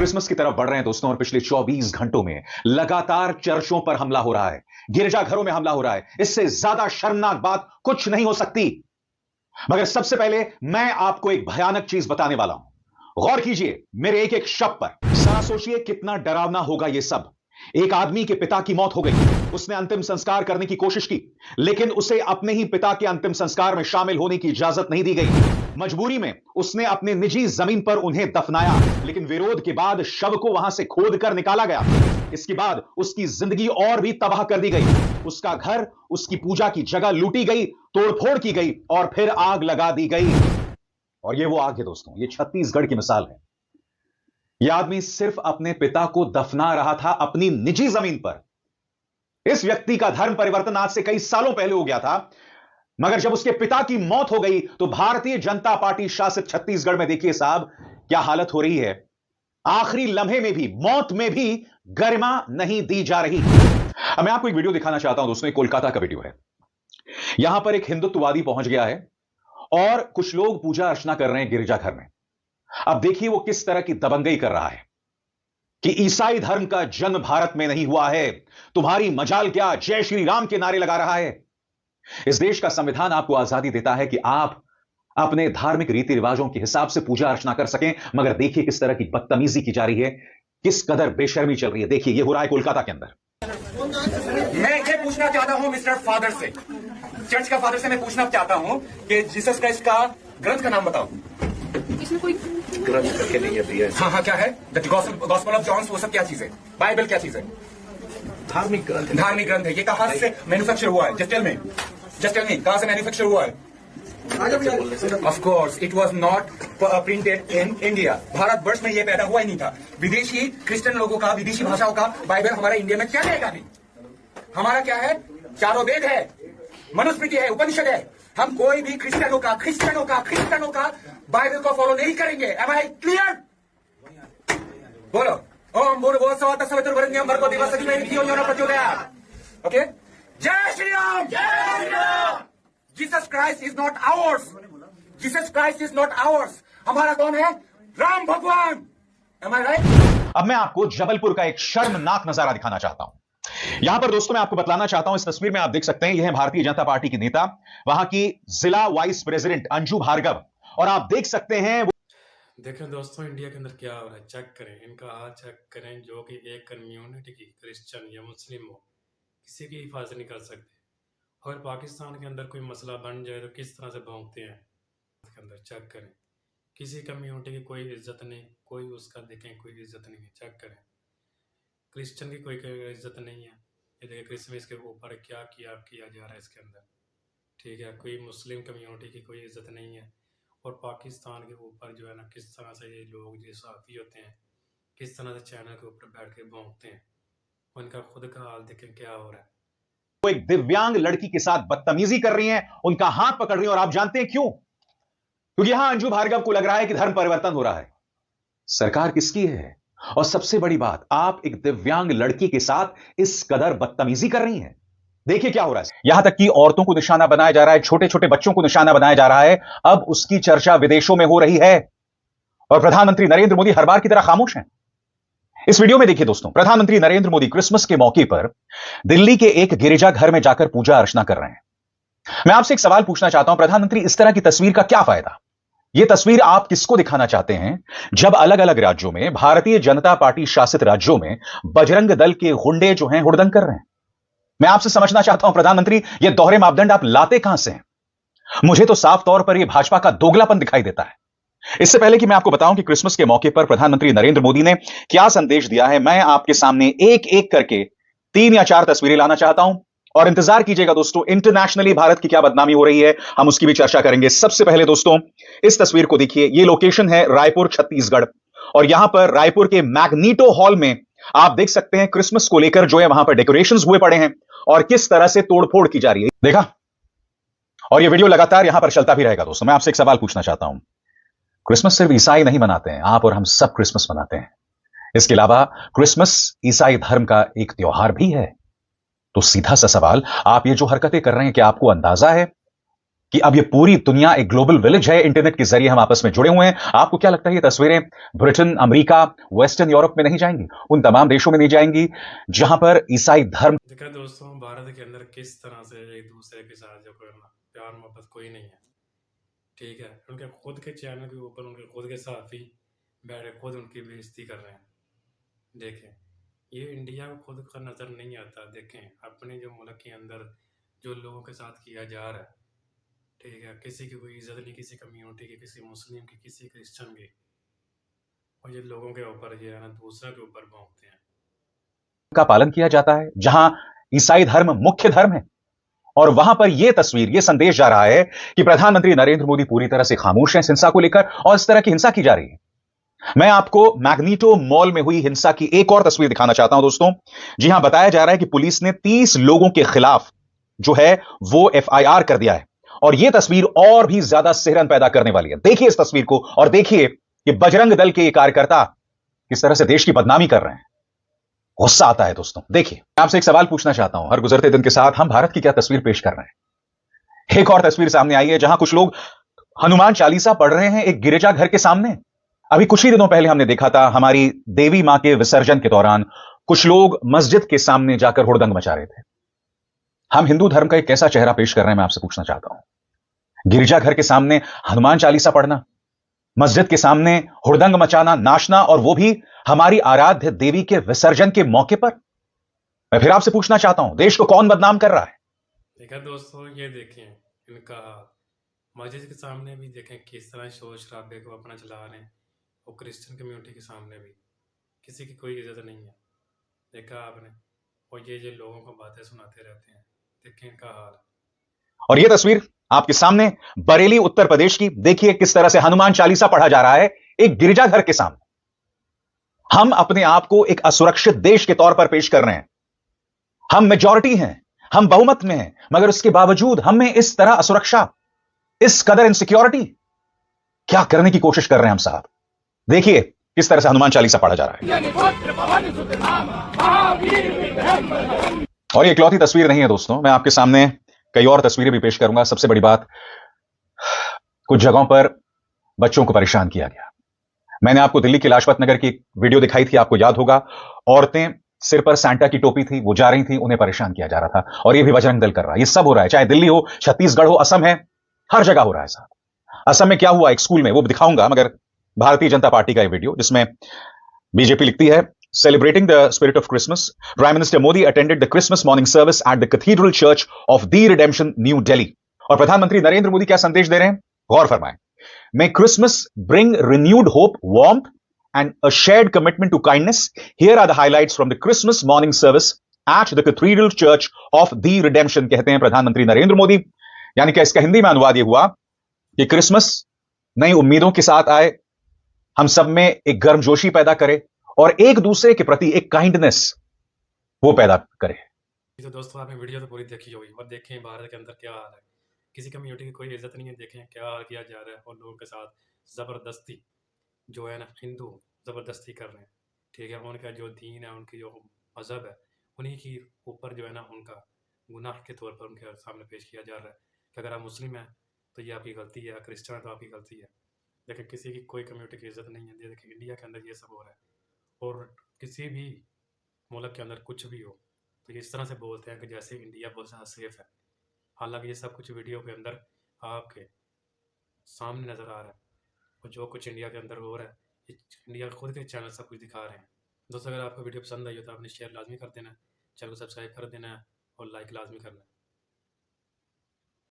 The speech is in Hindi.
क्रिसमस की तरफ बढ़ रहे हैं दोस्तों, और पिछले 24 घंटों में लगातार चर्चों पर हमला हो रहा है, गिरजाघरों में हमला हो रहा है। इससे ज्यादा शर्मनाक बात कुछ नहीं हो सकती। मगर सबसे पहले मैं आपको एक भयानक चीज बताने वाला हूं। गौर कीजिए मेरे एक एक शब्द पर। जरा सोचिए कितना डरावना होगा यह सब। एक आदमी के पिता की मौत हो गई, उसने अंतिम संस्कार करने की कोशिश की, लेकिन उसे अपने ही पिता के अंतिम संस्कार में शामिल होने की इजाजत नहीं दी गई। मजबूरी में उसने अपने निजी जमीन पर उन्हें दफनाया, लेकिन विरोध के बाद शव को वहां से खोद कर निकाला गया। इसके बाद उसकी जिंदगी और भी तबाह कर दी गई। उसका घर, उसकी पूजा की जगह लूटी गई, तोड़फोड़ की गई और फिर आग लगा दी गई। और ये वो आग है दोस्तों, ये छत्तीसगढ़ की मिसाल है। यह आदमी सिर्फ अपने पिता को दफना रहा था अपनी निजी जमीन पर। इस व्यक्ति का धर्म परिवर्तन आज से कई सालों पहले हो गया था, मगर जब उसके पिता की मौत हो गई तो भारतीय जनता पार्टी शासित छत्तीसगढ़ में देखिए साहब क्या हालत हो रही है। आखिरी लम्हे में भी, मौत में भी गरिमा नहीं दी जा रही। अब मैं आपको एक वीडियो दिखाना चाहता हूं दोस्तों, कोलकाता का वीडियो है। यहां पर एक हिंदुत्ववादी पहुंच गया है और कुछ लोग पूजा अर्चना कर रहे हैं गिरजाघर में। अब देखिए वो किस तरह की दबंगई कर रहा है कि ईसाई धर्म का जन्म भारत में नहीं हुआ है, तुम्हारी मजाल क्या, जय श्री राम के नारे लगा रहा है। इस देश का संविधान आपको आजादी देता है कि आप अपने धार्मिक रीति रिवाजों के हिसाब से पूजा अर्चना कर सकें, मगर देखिए किस तरह की बदतमीजी की जा रही है, किस कदर बेशर्मी चल रही है। देखिए ये हो रहा है कोलकाता के अंदर। मैं ये पूछना चाहता हूं मिस्टर फादर से, चर्च का फादर से मैं पूछना चाहता हूं कि जीसस क्राइस्ट का ग्रंथ का नाम बताओ। इसमें कोई ग्रंथ करके नहीं है भैया। हाँ क्या है? द गॉस्पेल ऑफ जॉन, वो सब क्या चीज है? बाइबल क्या चीज है? धार्मिक ग्रंथ। धार्मिक ग्रंथ है। ये कहां से मैन्युफैक्चर हुआ है? जस्ट टेल मी कहां से मैन्युफैक्चर हुआ है? Of course it was not printed in India. Bharatvarsh में ये पैदा हुआ ही नहीं था। विदेशी क्रिश्चियन लोगों का, विदेशी भाषाओं का बाइबल हमारे इंडिया में क्या जाएगा नहीं। हमारा क्या है? चारों वेद है, मनुस्मृति है, उपनिषद है। हम कोई भी क्रिश्चियनों का बाइबल को फॉलो नहीं करेंगे। Am I clear? बोलो ओम भूर्भुवः स्वः तत्सवितुर्वरेण्यं भर्गो देवस्य धीमहि धियो यो न प्रचोदयात्। ओके, जय श्री राम। जय Shri Ram. Jesus Christ is not hours. Jesus Christ is not hours. हमारा कौन है? राम भगवान। एम आई राइट? अब मैं आपको जबलपुर का एक शर्मनाक नजारा दिखाना चाहता हूं। यहां पर दोस्तों मैं आपको बतलाना चाहता हूं, इस तस्वीर में आप देख सकते हैं यह है भारतीय जनता पार्टी की नेता, वहां की जिला वाइस प्रेसिडेंट अंजू भार्गव, और आप देख सकते हैं देखें दोस्तों इंडिया के अंदर क्या हो रहा है, चेक करें इनका हाल चेक करें, जो कि एक कम्युनिटी की क्रिश्चियन या मुस्लिम हो किसी की हिफाजत नहीं कर सकते। और पाकिस्तान के अंदर कोई मसला बन जाए तो किस तरह से भौंकते हैं। के अंदर चेक करें, किसी कम्युनिटी की कोई इज्जत नहीं, कोई उसका देखें कोई इज्जत नहीं है। चेक करें, क्रिश्चियन की कोई इज्जत नहीं है। ये देखिए क्रिसमस के ऊपर क्या किया जा रहा है इसके अंदर, ठीक है। कोई मुस्लिम कम्युनिटी की कोई इज्जत नहीं है। और पाकिस्तान के ऊपर जो है ना, किस तरह से ये लोग जो साफी होते हैं, किस तरह से चैनल के ऊपर बैठ के भौंकते हैं। उनका खुद का हाल देखें क्या हो रहा है। वो एक दिव्यांग लड़की के साथ बदतमीजी कर रही हैं, उनका हाथ पकड़ रही हैं, और आप जानते हैं क्यों? क्योंकि यहां अंजू भार्गव को लग रहा है कि धर्म परिवर्तन हो रहा है। सरकार किसकी है? और सबसे बड़ी बात, आप एक दिव्यांग लड़की के साथ इस कदर बदतमीजी कर रही हैं। देखिए क्या हो रहा है। यहां तक कि औरतों को निशाना बनाया जा रहा है, छोटे छोटे बच्चों को निशाना बनाया जा रहा है। अब उसकी चर्चा विदेशों में हो रही है और प्रधानमंत्री नरेंद्र मोदी हर बार की तरह खामोश हैं। इस वीडियो में देखिए दोस्तों, प्रधानमंत्री नरेंद्र मोदी क्रिसमस के मौके पर दिल्ली के एक गिरजाघर में जाकर पूजा अर्चना कर रहे हैं। मैं आपसे एक सवाल पूछना चाहता हूं, प्रधानमंत्री इस तरह की तस्वीर का क्या फायदा? यह तस्वीर आप किसको दिखाना चाहते हैं जब अलग अलग राज्यों में, भारतीय जनता पार्टी शासित राज्यों में बजरंग दल के गुंडे जो हैं हुड़दंग कर रहे हैं? मैं आपसे समझना चाहता हूं प्रधानमंत्री, यह दोहरे मापदंड आप लाते कहां से हैं? मुझे तो साफ तौर पर यह भाजपा का दोगलापन दिखाई देता है। इससे पहले कि मैं आपको बताऊं कि क्रिसमस के मौके पर प्रधानमंत्री नरेंद्र मोदी ने क्या संदेश दिया है, मैं आपके सामने एक एक करके 3 या 4 तस्वीरें लाना चाहता हूं, और इंतजार कीजिएगा दोस्तों। इंटरनेशनली भारत की क्या बदनामी हो रही है, हम उसकी भी चर्चा करेंगे। सबसे पहले दोस्तों इस तस्वीर को देखिए, यह लोकेशन है रायपुर छत्तीसगढ़, और यहां पर रायपुर के मैग्नीटो हॉल में आप देख सकते हैं क्रिसमस को लेकर जो है वहां पर डेकोरेशंस हुए पड़े हैं और किस तरह से तोड़फोड़ की जा रही है। देखा? और यह वीडियो लगातार यहां पर चलता भी रहेगा दोस्तों। मैं आपसे एक सवाल पूछना चाहता हूं, क्रिसमस सिर्फ ईसाई नहीं मनाते हैं, आप और हम सब क्रिसमस मनाते हैं। इसके अलावा क्रिसमस ईसाई धर्म का एक त्योहार भी है। तो सीधा सा सवाल, आप ये जो हरकतें कर रहे हैं, क्या आपको अंदाजा है कि अब ये पूरी दुनिया एक ग्लोबल विलेज है, इंटरनेट के जरिए हम आपस में जुड़े हुए हैं। आपको क्या लगता है ये तस्वीरें ब्रिटेन, अमेरिका, वेस्टर्न यूरोप में नहीं जाएंगी? उन तमाम देशों में नहीं जाएंगी जहां पर ईसाई धर्म। देखा दोस्तों, भारत के अंदर किस तरह से एक दूसरे के साथ जो करना प्यार मोहब्बत कोई नहीं है, ठीक है। उनके खुद के चैनल के ऊपर उनके खुद के साथी बैठे खुद उनकी बेइज्जती कर रहे हैं। देखें, ये इंडिया को खुद का नज़र नहीं आता। देखें, अपने जो मुल्क के अंदर जो लोगों के साथ किया जा रहा है, ठीक है, किसी की कोई इज्जत नहीं, किसी कम्युनिटी की, किसी मुस्लिम की, किसी क्रिश्चियन की, और ये लोगों के ऊपर जो है ना दूसरा के ऊपर भोंकते हैं। का पालन किया जाता है, जहां ईसाई धर्म मुख्य धर्म है, और वहां पर यह तस्वीर, यह संदेश जा रहा है कि प्रधानमंत्री नरेंद्र मोदी पूरी तरह से खामोश हैं इस हिंसा को लेकर, और इस तरह की हिंसा की जा रही है। मैं आपको मैग्नीटो मॉल में हुई हिंसा की एक और तस्वीर दिखाना चाहता हूं दोस्तों। जी हां, बताया जा रहा है कि पुलिस ने 30 लोगों के खिलाफ जो है वो एफआईआर कर दिया है, और यह तस्वीर और भी ज्यादा सिहरन पैदा करने वाली है। देखिए इस तस्वीर को और देखिए कि बजरंग दल के ये कार्यकर्ता किस तरह से देश की बदनामी कर रहे हैं। गुस्सा आता है दोस्तों। देखिए, मैं आपसे एक सवाल पूछना चाहता हूं, हर गुजरते दिन के साथ हम भारत की क्या तस्वीर पेश कर रहे हैं? एक और तस्वीर सामने आई है जहां कुछ लोग हनुमान चालीसा पढ़ रहे हैं एक गिरजाघर के सामने। अभी कुछ ही दिनों पहले हमने देखा था हमारी देवी मां के विसर्जन के दौरान कुछ लोग मस्जिद के सामने जाकर हुड़दंग मचा रहे थे। हम हिंदू धर्म का एक कैसा चेहरा पेश कर रहे हैं, मैं आपसे पूछना चाहता हूं। गिरजाघर के सामने हनुमान चालीसा पढ़ना, मस्जिद के सामने हुड़दंग मचाना, नाचना, और वो भी हमारी आराध्य देवी के विसर्जन के मौके पर। मैं फिर आपसे पूछना चाहता हूं, देश को कौन बदनाम कर रहा है? देखा दोस्तों, ये देखें इनका हाल। मस्जिद के सामने भी देखें किस तरह शोर शराबे को अपना चला रहे हैं, और क्रिश्चियन कम्युनिटी के सामने भी किसी की कोई इज्जत नहीं है। देखा आपने, और ये लोगों को बातें सुनाते रहते हैं। देखें इनका हाल। और यह तस्वीर आपके सामने बरेली उत्तर प्रदेश की। देखिए किस तरह से हनुमान चालीसा पढ़ा जा रहा है एक गिरजाघर के सामने। हम अपने आप को एक असुरक्षित देश के तौर पर पेश कर रहे हैं। हम मेजॉरिटी हैं, हम बहुमत में हैं, मगर उसके बावजूद हमें इस तरह असुरक्षा, इस कदर इनसिक्योरिटी, क्या करने की कोशिश कर रहे हैं हम साहब? देखिए किस तरह से हनुमान चालीसा पढ़ा जा रहा है। और ये इकलौती तस्वीर नहीं है दोस्तों, मैं आपके सामने कई और तस्वीरें भी पेश करूंगा। सबसे बड़ी बात, कुछ जगहों पर बच्चों को परेशान किया गया। मैंने आपको दिल्ली के लाजपत नगर की वीडियो दिखाई थी, आपको याद होगा। औरतें सिर पर सांता की टोपी थी, वो जा रही थी, उन्हें परेशान किया जा रहा था, और ये भी बजरंग दल कर रहा है। ये सब हो रहा है, चाहे दिल्ली हो, छत्तीसगढ़ हो, असम है, हर जगह हो रहा है साहब। असम में क्या हुआ एक स्कूल में, वो दिखाऊंगा, मगर भारतीय जनता पार्टी का ये वीडियो जिसमें बीजेपी लिखती है, celebrating the spirit of Christmas, Prime Minister Modi attended the Christmas morning service at the Cathedral Church of the Redemption, New Delhi. और प्रधानमंत्री नरेंद्र मोदी क्या संदेश दे रहे हैं, गौर फरमाएं। May Christmas bring renewed hope, warmth, and a shared commitment to kindness. Here are the highlights from the Christmas morning service at the Cathedral Church of the Redemption, कहते हैं प्रधानमंत्री नरेंद्र मोदी। यानी कि इसका हिंदी में अनुवाद यह हुआ कि क्रिसमस नई उम्मीदों के साथ आए, हम सब में एक गर्मजोशी पैदा करे, और एक दूसरे के प्रति एक काइंडनेस वो पैदा करे। तो दोस्तों, आपने वीडियो तो पूरी देखी होगी, और देखें भारत के अंदर क्या हाल है। किसी कम्युनिटी की कोई इज्जत नहीं है। देखें क्या हाल किया जा रहा है, और लोगों के साथ ज़बरदस्ती जो है ना, हिंदू ज़बरदस्ती कर रहे हैं, ठीक है। उनका जो दीन है, उनकी जो मज़हब है, उन्हीं के ऊपर जो है ना उनका गुनाह के तौर पर उनके सामने पेश किया जा रहा है कि अगर आप मुस्लिम हैं तो ये आपकी गलती है, क्रिश्चियन है तो आपकी गलती है। लेकिन किसी की कोई कम्युनिटी की इज्जत नहीं है। देखिए इंडिया के अंदर ये सब हो रहा है, और किसी भी मुल्क के अंदर कुछ भी हो तो इस तरह से बोलते हैं कि जैसे इंडिया बहुत ज़्यादा सेफ है। हालांकि ये सब कुछ वीडियो के अंदर आपके सामने नज़र आ रहा है, और जो कुछ इंडिया के अंदर हो रहा है, इंडिया के खुद के चैनल सब कुछ दिखा रहे हैं। दोस्तों, अगर आपको वीडियो पसंद आई हो तो आपने शेयर लाजमी कर देना है, चैनल को सब्सक्राइब कर देना है, और लाइक लाजमी करना है।